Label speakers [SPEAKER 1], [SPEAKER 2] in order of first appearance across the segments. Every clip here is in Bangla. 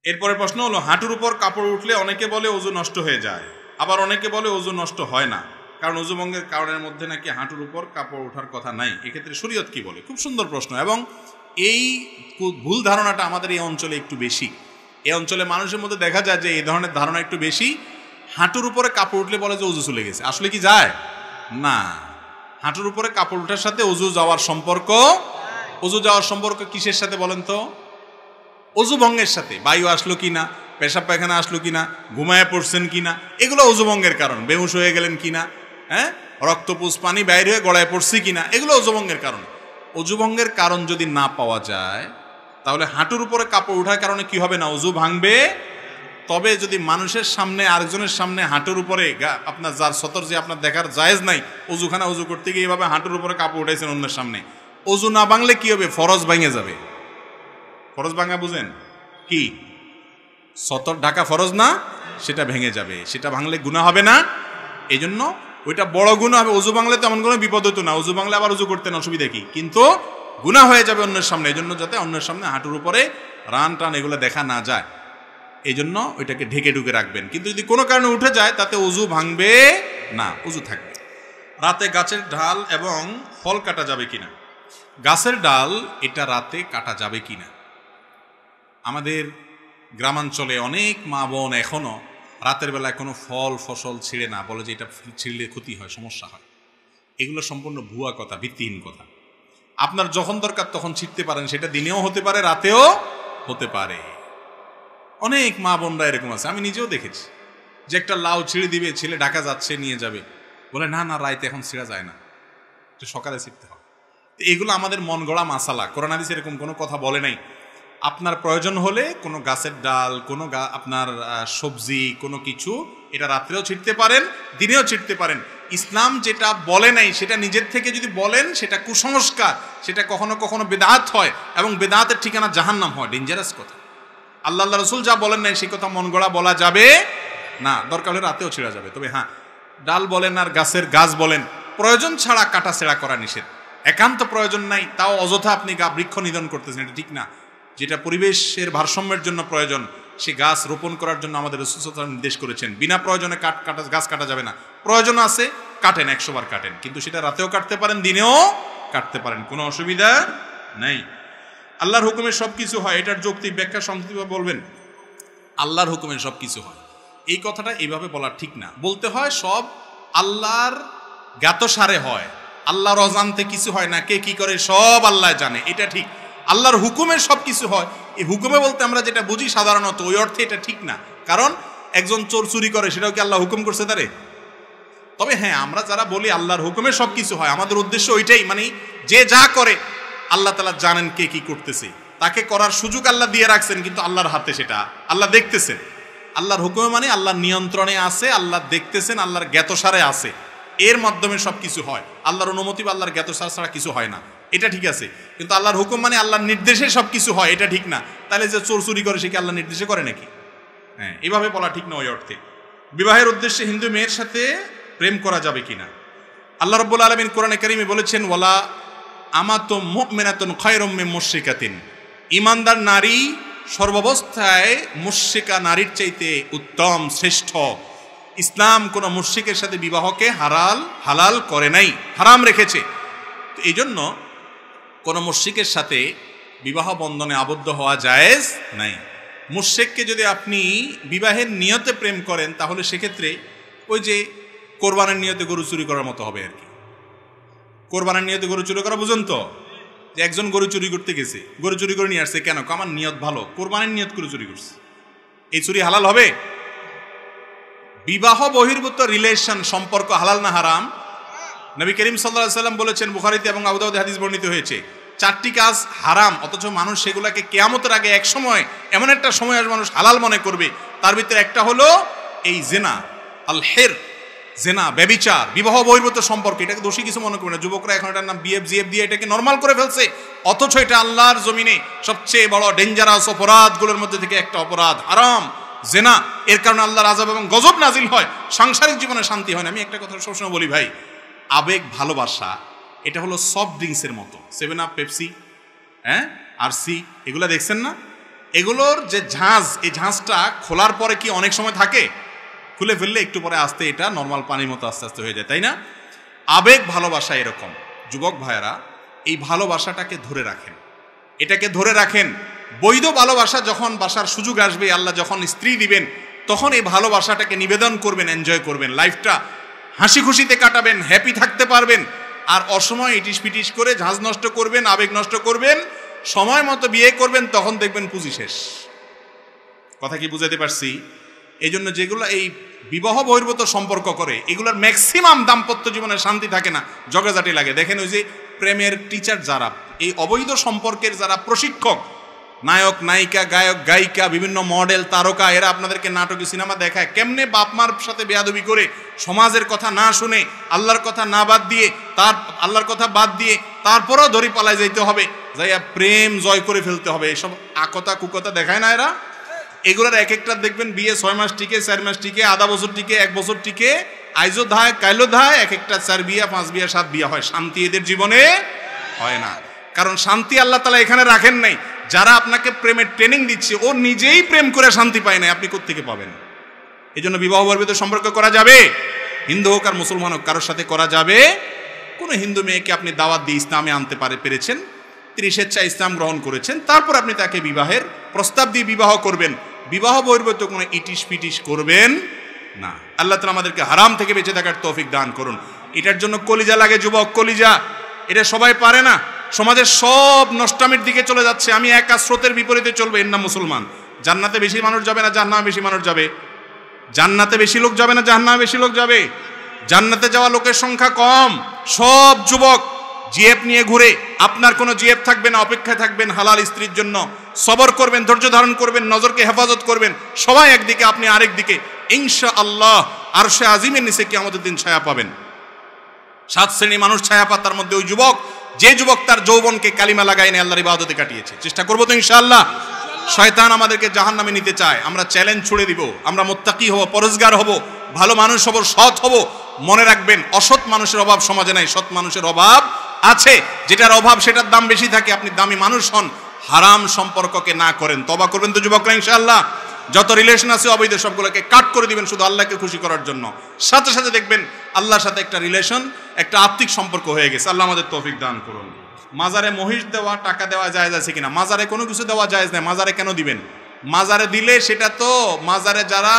[SPEAKER 1] এরপরে প্রশ্ন হলো, হাঁটুর উপর কাপড় উঠলে অনেকে বলে ওযু নষ্ট হয়ে যায়, আবার অনেকে বলে ওযু নষ্ট হয় না, কারণ ওযু ভঙ্গের কারণের মধ্যে নাকি হাঁটুর উপর কাপড় ওঠার কথা নাই। এক্ষেত্রে শরীয়ত কি বলে? খুব সুন্দর প্রশ্ন, এবং এই ভুল ধারণাটা আমাদের এই অঞ্চলে একটু বেশি। এই অঞ্চলে মানুষের মধ্যে দেখা যায় যে এই ধরনের ধারণা একটু বেশি। হাঁটুর উপরে কাপড় উঠলে বলে যে ওযু চলে গেছে। আসলে কি যায় না। হাঁটুর উপরে কাপড় ওঠার সাথে ওযু যাওয়ার সম্পর্ক, ওযু যাওয়ার সম্পর্ক কিসের সাথে বলেন তো? ওযু ভঙ্গের সাথে। বায়ু আসলো কিনা, পেশাব পায়খানা আসলো কিনা, ঘুমায় পড়ছেন কিনা, এগুলো ওযু ভঙ্গের কারণ। বেহুশ হয়ে গেলেন কিনা, রক্তপুষ পানি বাইরে হয়ে গড়ায় পড়ছে কিনা, এগুলো ওযু ভঙ্গের কারণ। ওযু ভঙ্গের কারণ যদি না পাওয়া যায়, তাহলে হাঁটুর উপরে কাপড় ওঠার কারণে কি হবে না, ওযু ভাঙবে। তবে যদি মানুষের সামনে, আরেকজনের সামনে হাঁটুর উপরে আপনার যার সতর যে আপনার দেখার জায়েজ নাই, ওযুখানা ওযু করতে গিয়ে এভাবে হাঁটুর উপরে কাপড় উঠাইছেন অন্যের সামনে, ওযু না ভাঙলে কি হবে? ফরজ ভেঙে যাবে। ফরজ ভাঙা বুঝেন কি? সতর ঢাকা ফরজ না, সেটা ভেঙে যাবে। সেটা ভাঙলে গুনাহ হবে না, এই জন্য ওইটা বড় গুনাহ হবে। ওযু ভাঙলে তেমন কোনো বিপদ হতো না, ওযু ভাঙলে আবার ওযু করতেন, অসুবিধা কি? কিন্তু গুনাহ হয়ে যাবে অন্যের সামনে। এই জন্য যাতে অন্যের সামনে হাঁটুর উপরে রান টান এগুলো দেখা না যায়, এই জন্য ওইটাকে ঢেকে ঢুকে রাখবেন। কিন্তু যদি কোনো কারণে উঠে যায়, তাতে ওযু ভাঙবে না, ওযু থাকবে। রাতে গাছের ডাল এবং ফল কাটা যাবে কিনা? গাছের ডাল এটা রাতে কাটা যাবে কিনা? আমাদের গ্রামাঞ্চলে অনেক মা বোন এখনো রাতের বেলায় কোনো ফল ফসল ছিঁড়ে না, বলে যে এটা ছিঁড়লে ক্ষতি হয়, সমস্যা হয়। এগুলো সম্পূর্ণ ভুয়া কথা, ভিত্তিহীন কথা। আপনার যখন দরকার তখন ছিঁড়তে পারেন, সেটা দিনেও হতে পারে, রাতেও হতে পারে। অনেক মা বোনরা এরকম আছে, আমি নিজেও দেখেছি, যে একটা লাউ ছিঁড়ে দিবে, ছেলে ঢাকা যাচ্ছে নিয়ে যাবে, বলে না না রাইতে এখন ছিঁড়া যায় না, এটা সকালে ছিঁড়তে হয়। এগুলো আমাদের মন গড়া মাসালা, কোরআন হাদিসে এরকম কোনো কথা বলে নাই। আপনার প্রয়োজন হলে কোনো গাছের ডাল, কোনো আপনার সবজি, কোনো কিছু এটা রাত্রেও ছিঁড়তে পারেন, দিনেও ছিঁড়তে পারেন। ইসলাম যেটা বলে নাই সেটা নিজের থেকে যদি বলেন, সেটা কুসংস্কার, সেটা কখনো কখনো বেদাত হয়, এবং বেদাতের ঠিকানা জাহান্নাম হয়, ডেঞ্জারাস কথা। আল্লাহ রসুল যা বলেন নাই সেই কথা মন গড়া বলা যাবে না, দরকার হলে রাতেও ছিঁড়া যাবে। তবে হ্যাঁ, ডাল বলেন আর গাছের গাছ বলেন, প্রয়োজন ছাড়া কাটা ছেঁড়া করা নিষেধ। একান্ত প্রয়োজন নাই, তাও অযথা আপনি বৃক্ষ নিধন করতেছেন, এটা ঠিক না। যেটা পরিবেশের ভারসাম্যের জন্য প্রয়োজন, সে গাছ রোপণ করার জন্য আমাদের রাসূল সাল্লাল্লাহু আলাইহি ওয়াসাল্লাম নির্দেশ করেছেন। বিনা প্রয়োজনে গাছ কাটা যাবে না। প্রয়োজন আছে, কাটেন, 100 বার কাটেন, কিন্তু সেটা রাতেও কাটতে পারেন, দিনেও কাটতে পারেন, কোনো অসুবিধা নাই। আল্লাহর হুকুমে সব কিছু হয়, এটার যৌক্তিক ব্যাখ্যা সংক্ষিপ্তভাবে বলবেন। আল্লাহর হুকুমে সব কিছু হয়, এই কথাটা এইভাবে বলা ঠিক না। বলতে হয় সব আল্লাহর জ্ঞাতসারে হয়, আল্লাহর অজান্তে কিছু হয় না, কে কি করে সব আল্লাহ জানে, এটা ঠিক। আল্লাহর হুকুমে সব কিছু হয়, এই হুকুমে বলতে আমরা যেটা বুঝি সাধারণত, ওই অর্থে এটা ঠিক না। কারণ একজন চোর চুরি করে, সেটাও কি আল্লাহ হুকুম করছে তারে? তবে হ্যাঁ, আমরা যারা বলি আল্লাহর হুকুমে সব কিছু হয়, আমাদের উদ্দেশ্য ওইটাই, মানে যে যা করে আল্লাহ তাআলা জানেন কে কি করতেছে, তাকে করার সুযোগ আল্লাহ দিয়ে রাখছেন, কিন্তু আল্লাহর হাতে সেটা আল্লাহ দেখতেছেন। আল্লাহর হুকুমে মানে আল্লাহর নিয়ন্ত্রণে আছে, আল্লাহ দেখতেছেন, আল্লাহর জ্ঞাতসারে আছে, এর মাধ্যমে সব কিছু হয়। আল্লাহর অনুমতি বা আল্লাহর জ্ঞাতসার ছাড়া কিছু হয় না, এটা ঠিক আছে। কিন্তু আল্লাহর হুকুম মানে আল্লাহর নির্দেশে সব কিছু হয়, এটা ঠিক না। তাহলে যে চোর চুরি করে, সে কি আল্লাহর নির্দেশে করে নাকি? হ্যাঁ, এভাবে বলা ঠিক না ওই অর্থে। বিবাহের উদ্দেশ্যে হিন্দু মেয়ের সাথে প্রেম করা যাবে কিনা? আল্লাহ রাব্বুল আলামিন কোরআনে কারীমে বলেছেন, ওয়ালা আমাতু মুমিনাতুন খায়রুম মিন মুশরিকাতিন, ঈমানদার নারী সর্বাবস্থায় মুশরিকা নারীর চাইতে উত্তম, শ্রেষ্ঠ। ইসলাম কোনো মুশরিকের সাথে বিবাহকে হালাল করে নাই, হারাম রেখেছে। তো এই জন্য কোনো মুশরিকের সাথে বিবাহ বন্ধনে আবদ্ধ হওয়া জায়েজ নাই। মুশরিককে যদি আপনি বিবাহের নিয়তে প্রেম করেন, তাহলে সেক্ষেত্রে ওই যে কোরবানের নিয়তে গরু চুরি করার মতো হবে আর কি। কোরবানের নিয়তে গরু চুরি করা বুঝুন তো, যে একজন গরু চুরি করতে গেছে, গরু চুরি করে নিয়ে আসছে, কেন? আমার নিয়ত ভালো, কোরবানের নিয়ত করে চুরি করছে, এই চুরি হালাল হবে? বিবাহ বহির্ভূত রিলেশন, সম্পর্ক হালাল না হারাম? নবী করিম সাল্লাল্লাহু আলাইহি ওয়াসাল্লাম বলেছেন, বুখারীতে এবং আবু দাউদে হাদিস বর্ণিত হয়েছে, 4টি কাজ হারাম, অথচ মানুষ সেগুলোকে কিয়ামতের আগে এক সময়, এমন একটা সময় আসবে মানুষ হালাল মনে করবে। তার ভিতরে একটা হলো এই জিনা, আল হির, জেনা, ব্যভিচার, বিবাহ বহির্ভূত সম্পর্ক। এটাকে দোষী কিছু মনে করবে না, যুবকরা এখন এটার নাম বিএফ জিএফ দিয়ে এটাকে নর্মাল করে ফেলছে, অথচ এটা আল্লাহর জমিনে সবচেয়ে বড় ডেঞ্জারাস অপরাধগুলোর মধ্যে থেকে একটা অপরাধ, হারাম, জেনা। এর কারণে আল্লাহর আযাব এবং গজব নাজিল হয়, সাংসারিক জীবনে শান্তি হয় না। আমি একটা কথা সবসময় বলি ভাই, আবেগ ভালোবাসা এটা হলো সফট ড্রিঙ্কসের মতো, 7 আপ, পেপসি, আরসি, এগুলা দেখছেন না? এগুলোর যে ঝাঁজ, এই ঝাঁজটা খোলার পরে কি অনেক সময় থাকে? খুলে ফেললে একটু পরে আস্তে এটা নর্মাল পানির মতো আস্তে আস্তে হয়ে যায়, তাই না? আবেগ ভালোবাসা এরকম। যুবক ভাইয়েরা, এই ভালোবাসাটাকে ধরে রাখেন, এটাকে ধরে রাখেন। বৈধ ভালোবাসা যখন বাসার সুযোগ আসবে, আল্লাহ যখন স্ত্রী দিবেন, তখন এই ভালোবাসাটাকে নিবেদন করবেন, এনজয় করবেন, লাইফটা হাসি খুশিতে কাটাবেন, হ্যাপি থাকতে পারবেন। আর অসময় ইটিস পিটিস করে ঝাঁজ নষ্ট করবেন, আবেগ নষ্ট করবেন, সময় মতো বিয়ে করবেন, তখন দেখবেন পুঁজি শেষ। কথা কি বুঝাতে পারছি? এই জন্য যেগুলো এই বিবাহ বহির্ভূত সম্পর্ক করে, এগুলোর ম্যাক্সিমাম দাম্পত্য জীবনে শান্তি থাকে না, ঝগড়াঝাটি লাগে। দেখেন ওই যে প্রেমের টিচার যারা, এই অবৈধ সম্পর্কের যারা প্রশিক্ষক, নায়ক নায়িকা, গায়ক গায়িকা, বিভিন্ন মডেল তারকা, এরা আপনাদেরকে নাটকে সিনেমা দেখায় কেমনে বাপ মার সাথে বেয়াদবি করে, সমাজের কথা না শুনে, আল্লাহর কথা না বাদ দিয়ে, আল্লাহর কথা বাদ দিয়ে তারপরও ধরি পালায় যাইতে হবে, যাইয়া প্রেম জয় করে ফেলতে হবে, এসব আকতা কুকতা দেখায় না এরা। এগুলোর এক একটা দেখবেন বিয়ে 6 মাস টিকে, 4 মাস টিকে, আধা বছর টিকে, 1 বছর টিকে, আইজো ধায় কাইলো ধায়, এক একটা 4 বিয়া 5 বিয়া 7 বিয়া হয়। শান্তি এদের জীবনে হয় না, কারণ শান্তি আল্লাহ তাআলা এখানে রাখেন নাই। যারা আপনাকে প্রেমের ট্রেনিং দিচ্ছে, ও নিজেই প্রেম করে শান্তি পায় না, আপনি কোত্থেকে পাবেন? এই জন্য বিবাহ বহির্ভূত সম্পর্ক করা যাবে, হিন্দু হোক আর মুসলমান হোক, কারোর সাথে করা যাবে। কোনো হিন্দু মেয়েকে আপনি দাওয়াত দিয়ে ইসলামে আনতে পেরেছেন, তিনি স্বেচ্ছায় ইসলাম গ্রহণ করেছেন, তারপর আপনি তাকে বিবাহের প্রস্তাব দিয়ে বিবাহ করবেন। বিবাহ বহির্ভূত কোনো ইটিস পিটিস করবেন না। আল্লাহ তাআলা আমাদেরকে হারাম থেকে বেঁচে থাকার তৌফিক দান করুন। এটার জন্য কলিজা লাগে যুবক, কলিজা। এটা সবাই পারে না। সমাজের সব নষ্টামির দিকে চলে যাচ্ছে। আমি একা স্রোতের বিপরীতে চলবে, এর নাম মুসলমান। জান্নাতে বেশি মানুষ যাবে না জাহান্নামে বেশি মানুষ যাবে? জান্নাতে বেশি লোক যাবে না জাহান্নামে বেশি লোক যাবে? জান্নাতে যাওয়া লোকের সংখ্যা কম। সব যুবক জিএফ নিয়ে ঘুরে, আপনার কোনো জিএফ থাকবে না, অপেক্ষায় থাকবেন হালাল স্ত্রীর জন্য। সবর করবেন, ধৈর্য ধারণ করবেন, নজরকে হেফাজত করবেন, সবাই একদিকে, আপনি আরেক দিকে। ইনশাআল্লাহ আরশে আজিমের নিচে কিয়ামতের দিন ছায়া পাবেন। 7 শ্রেণী মানুষ ছায়া পায়, তার মধ্যে ওই যুবক, যে যুবক তার যৌবনকে কালিমা লাগায় নিয়ে আল্লাহর ইবাদতে কাটিয়েছে। চেষ্টা করবো তো ইনশাআল্লাহ। শয়তান আমাদেরকে জাহান্নামে নিতে চায়, আমরা চ্যালেঞ্জ ছুড়ে দিব। আমরা মুত্তাকি হব, পরহেজগার হব, ভালো মানুষ হব, সৎ হব। মনে রাখবেন, অসৎ মানুষের অভাব সমাজে নাই, সৎ মানুষের অভাব আছে। যেটার অভাব সেটার দাম বেশি থাকে। আপনি দামি মানুষ হন, হারাম সম্পর্ককে না করেন। তওবা করবেন তো যুবকরা ইনশাআল্লাহ। যত রিলেশন আছে অবৈধ সবগুলোকে কাট করে দিবেন শুধু আল্লাহকে খুশি করার জন্য। সাথে সাথে দেখবেন আল্লাহর সাথে একটা রিলেশন, একটা আত্মিক সম্পর্ক হয়ে গেছে। আল্লাহ আমাদের তৌফিক দান করুন। মাজারে মহিষ দেওয়া, টাকা দেওয়া জায়েজ আছে কিনা? মাজারে কোনো কিছু দেওয়া জায়েজ নাই। মাজারে কেন দিবেন? মাজারে দিলে সেটা তো মাজারে যারা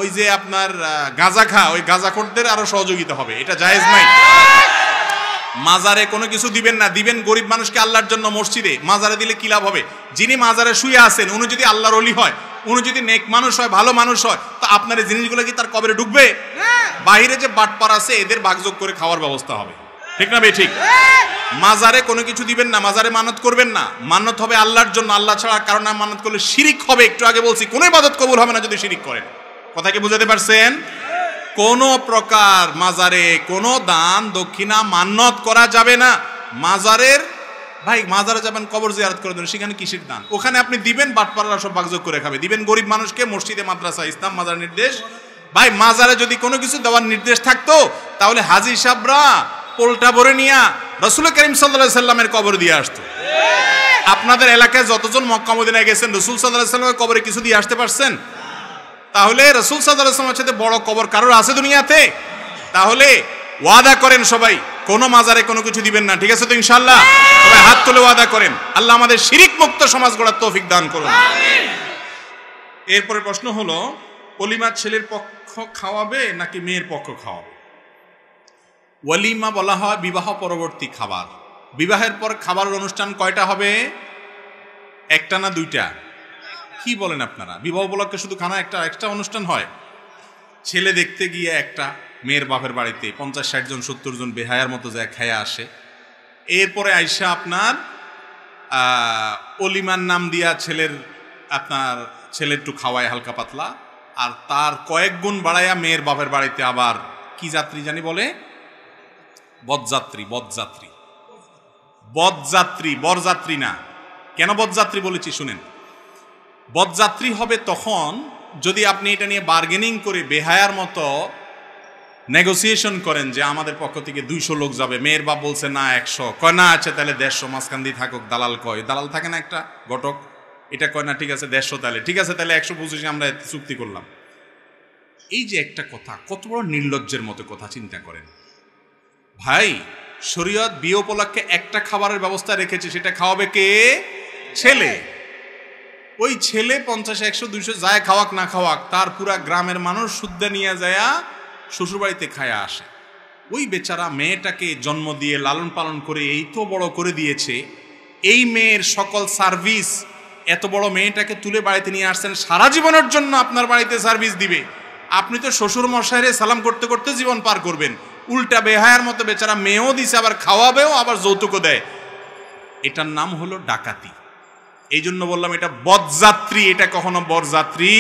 [SPEAKER 1] ওই যে আপনার গাঁজা খা, ওই গাঁজাখোরদের আরো সহযোগিতা হবে, এটা জায়েজ নাই। মাজারে কোনো কিছু দিবেন না, দিবেন গরিব মানুষকে আল্লাহর জন্য মসজিদে। মাজারে দিলে কি লাভ হবে? যিনি মাজারে শুয়ে আছেন উনি যদি আল্লাহর ওলি হয়, উনি যদি নেক মানুষ হয়, ভালো মানুষ হয়, তো আপনার এই জিনিসগুলো কি তার কবরে ঢুকবে? বাইরে যে বাটপার আছে এদের ভাগযোগ করে খাওয়ার ব্যবস্থা হবে, ঠিক না? ঠিক। মাজারে কোনো কিছু দিবেন না, মাজারে মানত করবেন না। মানত হবে আল্লাহর জন্য, আল্লাহ ছাড়া কারণ মানত করলে শিরিক হবে। একটু আগে বলছি কোনো ইবাদত কবুল হবে না যদি শিরিক করেন। কথা কি বুঝাতে পারছেন? কোন প্রকার মাজারে কোনো দান দক্ষিণা মান্নত করা যাবে না। মাজারের ভাই, মাজারে যাবেন কবর জিয়ারত করে দেবেন, সেখানে কিসের দান? ওখানে আপনি দিবেন, বাটপাড়ারা সব ভাগযোগ করে খাবে। দিবেন গরিব মানুষকে, মসজিদে, মাদ্রাসা, ইসলাম, মাজার নির্দেশ। ভাই মাজারে যদি কোনো কিছু দেওয়ার নির্দেশ থাকতো তাহলে হাজী সাহেবরা পোলটা ভরে নিয়ে রাসূল করিম সাল্লাল্লাহু আলাইহি সাল্লামের কবর দিয়ে আসতো। আপনাদের এলাকায় যতজন মক্কা মদিনায় গেছেন, রাসূল সাল্লাল্লাহু আলাইহি সাল্লামের কবরে কিছু দিয়ে আসতে পারছেন? তাহলে রাসূল সাল্লাল্লাহু আলাইহি ওয়াসাল্লামের সাথে বড় কবর কারোর আছে দুনিয়াতে? তাহলে ওয়াদা করেন সবাই, কোন মাজারে কোনো কিছু দিবেন না, ঠিক আছে তো ইনশাআল্লাহ? সবাই হাত তুলে ওয়াদা করেন। আল্লাহ আমাদের শিরিক মুক্ত সমাজ গড়ার তৌফিক দান করুন। আমিন। এরপরে প্রশ্ন হলো, ওলিমা ছেলের পক্ষ খাওয়াবে নাকি মেয়ের পক্ষ খাওয়াবে? ওলিমা বলা হয় বিবাহ পরবর্তী খাবার। বিবাহের পর খাবার অনুষ্ঠান কয়টা হবে? একটা না দুইটা? কি বলেন আপনারা? বিবাহ উপলক্ষে শুধু খানা একটা এক্সট্রা অনুষ্ঠান হয়? ছেলে দেখতে গিয়ে একটা, মেয়ের বাপের বাড়িতে 50-60 জন 70 জন বেহায়ার মতো যায় খায়া আসে। এরপরে আইসা আপনার অলিমার নাম দিয়া ছেলের একটু খাওয়ায় হালকা পাতলা, আর তার কয়েক গুণ বাড়াইয়া মেয়ের বাপের বাড়িতে আবার কি যাত্রী জানি বলে, বরযাত্রী। বরযাত্রী না। কেন বরযাত্রী বলেছি শুনেন। বরযাত্রী হবে তখন যদি আপনি এটা নিয়ে বার্গেনিং করে বেহায়ার মতো নেগোসিয়েশন করেন যে আমাদের পক্ষ থেকে 200 লোক যাবে, মেয়ের বাপ বলছে না 100, কয় না আছে তাহলে 150, মাঝখান দিয়ে থাকুক, দালাল কয়, দালাল থাকে না একটা ঘটক, এটা কয় না ঠিক আছে 150 তাহলে ঠিক আছে, তাহলে 125 আমরা চুক্তি করলাম। এই যে একটা কথা, কত বড় নির্লজ্জের মতো কথা, চিন্তা করেন ভাই। শরীয়ত বিয়ে উপলক্ষে একটা খাবারের ব্যবস্থা রেখেছে, সেটা খাওয়াবে কে? ছেলে। ওই ছেলে 50, 100, 200 যায় খাওয়াক না খাওয়াক, তার পুরা গ্রামের মানুষ শুদ্ধা নিয়ে যায় শ্বশুরবাড়িতে খায়া আসে। ওই বেচারা মেয়েটাকে জন্ম দিয়ে লালন পালন করে এই তো বড় করে দিয়েছে, এই মেয়ের সকল সার্ভিস, এত বড় মেয়েটাকে তুলে বাড়িতে নিয়ে আসছেন, সারা জীবনের জন্য আপনার বাড়িতে সার্ভিস দিবে। আপনি তো শ্বশুর মশাইরে সালাম করতে করতে জীবন পার করবেন, উল্টা বেহায়ার মতো বেচারা মেয়েও দিছে, আবার খাওয়াবেও, আবার যৌতুকও দেয়। এটার নাম হলো ডাকাতি। এই জন্য বললাম এটা বরযাত্রী, এটা কখনো বরযাত্রী।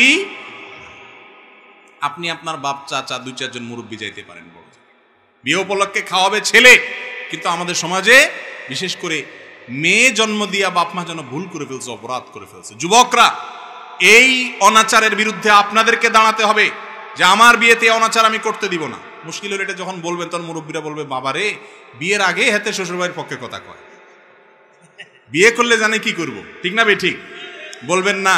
[SPEAKER 1] আপনি আপনার বাপ চাচা 2-4 জন মুরব্বী যাইতে পারেন, বড় বিয়ে উপলক্ষে খাওয়াবে ছেলে, কিন্তু আমাদের সমাজে বিশেষ করে মেয়ে জন্ম দিয়া বাপ মা যেন ভুল করে ফেলছে, অপরাধ করে ফেলছে। যুবকরা, এই অনাচারের বিরুদ্ধে আপনাদেরকে দাঁড়াতে হবে যে আমার বিয়েতে অনাচার আমি করতে দিব না। মুশকিল হলে এটা যখন বলবেন তখন মুরব্বীরা বলবে, বাবারে বিয়ের আগে হাতে শ্বশুরবাড়ির পক্ষে কথা কয়, বিয়ে করলে জানে কি করব, ঠিক না ভাই? ঠিক বলবেন না।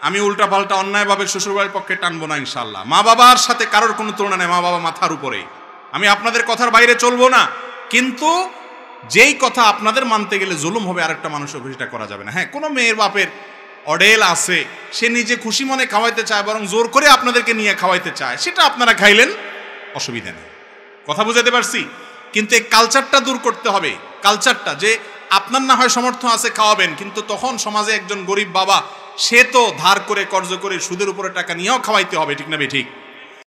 [SPEAKER 1] আমি উল্টা পাল্টা অন্যায়ভাবে শ্বশুরবাড়ির পক্ষে টানবো না ইনশাল্লাহ। মা বাবার সাথে কারোর কোনো তুলনা নেই, মা বাবা মাথার উপরে। আমি আপনাদের কথার বাইরে চলবো না, কিন্তু যেই কথা আপনাদের মানতে গেলে জুলুম হবে আরেকটা মানুষের উপর, সেটা করা যাবে না। হ্যাঁ, কোনো মেয়ের বাপের অডেল আছে, সে নিজে খুশি মনে খাওয়াইতে চায়, বরং জোর করে আপনাদেরকে নিয়ে খাওয়াইতে চায়, সেটা আপনারা খাইলেন, অসুবিধা নেই। কথা বুঝাতে পারছি? কিন্তু এই কালচারটা দূর করতে হবে। কালচারটা যে আপনার না হয় সামর্থ্য আছে খাওয়াবেন, কিন্তু তখন সমাজে একজন গরিব বাবা, সে তো ধার করে কর্জ করে সুদের উপরে টাকা নিয়েও খাওয়াইতে হবে, ঠিক না ভাই? ঠিক।